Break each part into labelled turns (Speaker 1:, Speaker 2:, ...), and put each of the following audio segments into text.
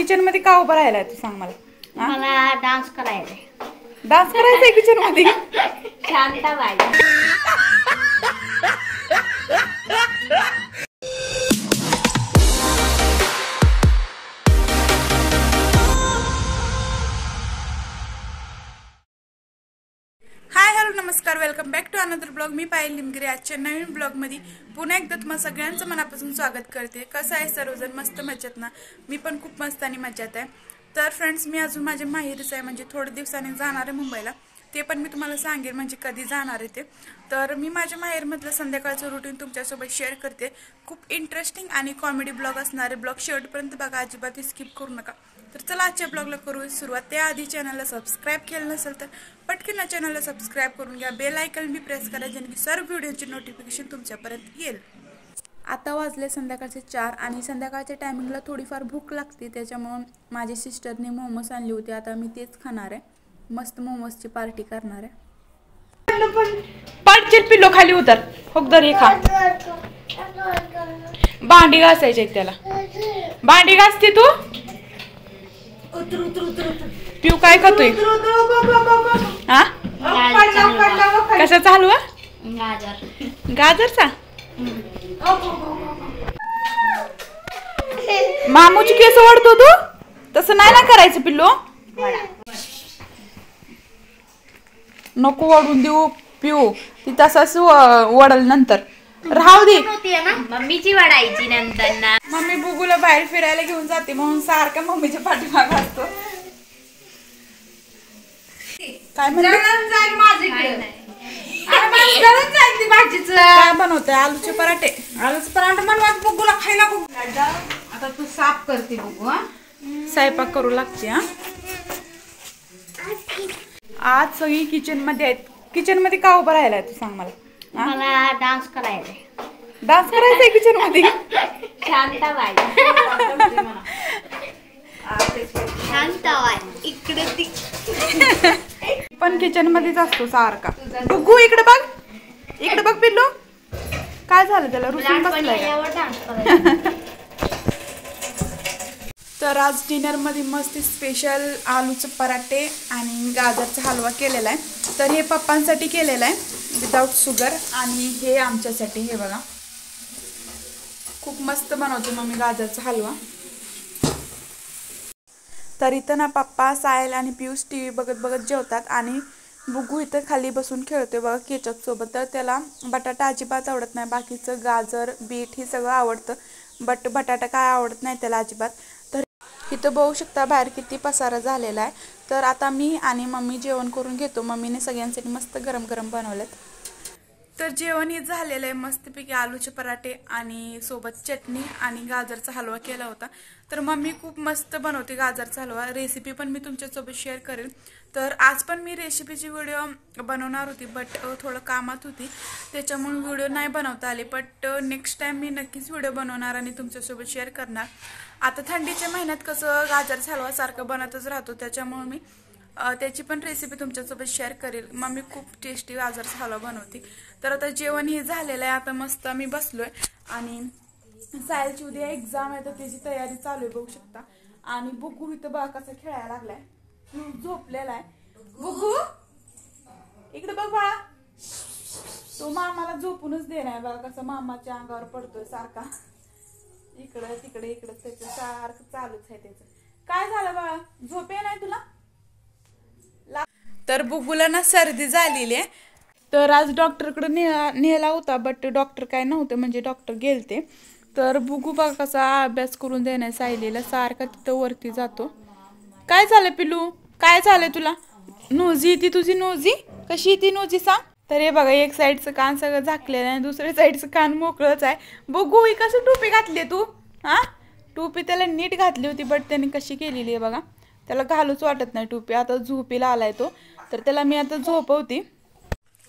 Speaker 1: Kitchen मध्ये का उभं राहिलाय तू सांग मला.
Speaker 2: मला डान्स करायचा.
Speaker 1: डान्स करायचा आहे किचन मध्ये.
Speaker 2: शांत बाई.
Speaker 1: हाय हॅलो नमस्कार, welcome back to another blog. मी पायल निमगिरी. आजच्या नवीन ब्लॉग मध्ये पुन्हा एकदा तुम्हाला सगळ्यांचं मनापासून स्वागत करते. कसं आहे सर्वजण? मस्त मजेत ना? मी पण खूप मस्त आणि मजेत आहे. तर फ्रेंड्स, मी अजून माझ्या माहेरीच आहे, म्हणजे थोड्या दिवसांनी जाणार आहे मुंबईला. ते पण मी तुम्हाला सांगेन म्हणजे कधी जाणार आहे ते. तर मी माझ्या माहेरमधलं संध्याकाळचं रुटीन तुमच्यासोबत शेअर करते. खूप इंटरेस्टिंग आणि कॉमेडी ब्लॉग असणारे ब्लॉग शेवटपर्यंत बघा, अजिबात स्किप करू नका. तर चला आजच्या ब्लॉगला करू सुरुवात. त्याआधी चॅनलला सबस्क्राईब केलं नसेल तर पटकन चॅनलला सबस्क्राईब करून घ्या. बेल आयकॉन बी प्रेस करा, जेणे सर्व व्हिडिओची नोटिफिकेशन तुमच्यापर्यंत येईल. आता वाजले संध्याकाळचे 4 आणि संध्याकाळच्या टायमिंगला थोडीफार भूक लागते, त्याच्यामुळे माझ्या सिस्टरने मोमोज आणले होते. आता मी तेच खाणार आहे. मस्त मोमोजची पार्टी करणार आहे. पाडचेल पिल्लो खाली उतर. होकदर हे खा. भांडी घासायचे त्याला. भांडी घासते तू. पिऊ काय खातोय? हा, कशाचा हलवा? गाजरचा. मामूची केस ओढतो तू. तसं नाही ना करायचं पिल्लो. नको ओढून देऊ पिऊ, ती तसाच ओढल नंतर. राहू दे.
Speaker 2: मम्मीची वाढायची नंतर ना.
Speaker 1: मम्मी बुगूला बाहेर फिरायला घेऊन जाते म्हणून सारखा मम्मीच्या पाठीमागे असतो. काय म्हणते? काय बनवते? आलूचे पराठे.
Speaker 3: आलूचे पराठे बनवा बुगूला खायला. आता तू साफ करते बुगू.
Speaker 1: स्वयंपाक करू लागते. हा, आज सगळी किचन मध्ये आहेत. किचन मध्ये का उभं राहिलाय तू सांग मला.
Speaker 2: मला डान्स करायचा.
Speaker 1: डान्स करायचा आहे किचन मध्ये.
Speaker 2: शांत बाई. शांत बाई. इकडे
Speaker 1: पण किचन मध्येच असतो सारखा. बुगू इकडे बघ. इकडे बघ पिल्लू. काय झालं त्याला? रुसून बसलाय. तर आज डिनर मध्ये मस्त स्पेशल आलूचे पराठे आणि गाजरचा हलवा केलेला आहे. तर हे पप्पांसाठी केलेला आहे विदाउट शुगर, आणि हे आमच्यासाठी. हे बघा, खूप मस्त बनवते मम्मी गाजरचा हलवा. तर इथं ना पप्पा, सायल आणि पियुष टी व्ही बघत बघत जेवतात आणि बुगू इथं खाली बसून खेळतोय बघा केचप सोबत. तर त्याला बटाटा अजिबात आवडत नाही. बाकीचं गाजर, बीट हे सगळं आवडतं, बट बटाटा काय आवडत नाही त्याला अजिबात. तर इथं बघू शकता बाहेर किती पसारा झालेला आहे. तर आता मी आणि मम्मी जेवण करून घेतो. मम्मीने सगळ्यांसाठी मस्त गरम गरम बनवलेत. तर जेवण हे झालेलं आहे मस्तपैकी. आलूचे पराठे आणि सोबत चटणी आणि गाजरचा हलवा केला होता. तर मम्मी खूप मस्त बनवते गाजरचा हलवा. रेसिपी पण मी तुमच्यासोबत शेअर करेन. तर आज पण मी रेसिपीची व्हिडिओ बनवणार होती, बट थोडं कामात होती, त्याच्यामुळे व्हिडिओ नाही बनवता आले. बट नेक्स्ट टाइम मी नक्कीच व्हिडिओ बनवणार आणि तुमच्यासोबत शेअर करणार. आता थंडीच्या महिन्यात कसं गाजरचा हलवा सारखं बनतच राहतो, त्याच्यामुळे मी त्याची पण रेसिपी तुमच्यासोबत शेअर करेल. मम्मी खूप टेस्टी गाजरचा हलवा बनवते. तर आता जेवण हे झालेलं आहे. आता मस्त मी बसलोय आणि सायलची उद्या एक्झाम आहे, तर त्याची तयारी चालू आहे बघू शकता. आणि बुगू इथं बघा कसं खेळायला लागलाय, झोपलेला आहे. बुगू इकडे बघ बाळा. तो मामाला झोपूनच देणार बघा, कसं मामाच्या अंगावर पडतोय सारखा. इकडं तिकडे इकडं त्याचं सारखं चालूच आहे त्याचं. काय झालं बाळा, झोप नाही तुला? तर बुगूला ना सर्दी झालेली आहे. तर आज डॉक्टरकडे नेला होता, बट डॉक्टर काय नव्हते, म्हणजे डॉक्टर गेलते. तर बुगू बघा कसा अभ्यास करून देण्यास सायलीला सारखा तिथं वरती जातो. काय झालं पिलू? काय झालंय तुला? नोजी ती तुझी नोजी कशी ती नोजी सांग. तर हे बघा, एक साईडचं कान सगळं झाकलेलं आहे, दुसऱ्या साईडचं कान मोकळंच आहे. बुगू ही कसं टोपी घातली तू? हा, टोपी त्याला नीट घातली होती, बट त्याने कशी केलेली आहे बघा. त्याला घालूच वाटत नाही टोपी. आता झोपीला आलाय तो, तर त्याला मी आता झोपवते.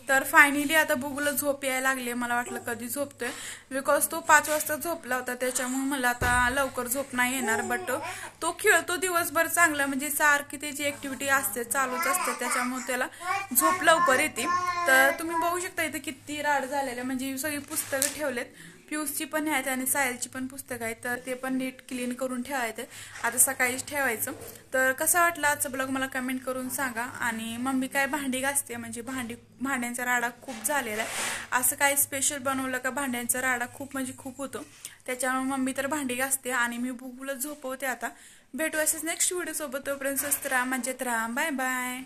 Speaker 1: तर फायनली आता बुगूला झोप यायला लागली. मला वाटलं कधी झोपतोय, बिकॉज तो 5 वाजता झोपला होता, त्याच्यामुळे मला आता लवकर झोप नाही येणार. बट तो खेळतो दिवसभर चांगला, म्हणजे सारखी त्याची ऍक्टिव्हिटी असते, चालूच असते, त्याच्यामुळे त्याला झोप लवकर येते. तर तुम्ही बघू शकता इथे किती राड झालेले, म्हणजे सगळी पुस्तकं ठेवलेत. पियुषची पण आहेत आणि सायलची पण पुस्तकं आहेत, तर ते पण नीट क्लीन करून ठेवायचं. आता सकाळीच ठेवायचं. तर कसा वाटला आजचा ब्लॉग मला कमेंट करून सांगा. आणि मम्मी काय भांडी घासते, म्हणजे भांड्यांचा राडा खूप झालेला आहे. असं काही स्पेशल बनवलं का भांड्यांचा राडा खूप म्हणजे खूप होतो, त्याच्यामुळे मम्मी तर भांडी घासते आणि मी बुबूला झोपवते. आता भेटू असेच नेक्स्ट व्हिडिओ सोबत. तोपर्यंत स्वस्त राहा, मजेत राहा. Bye bye.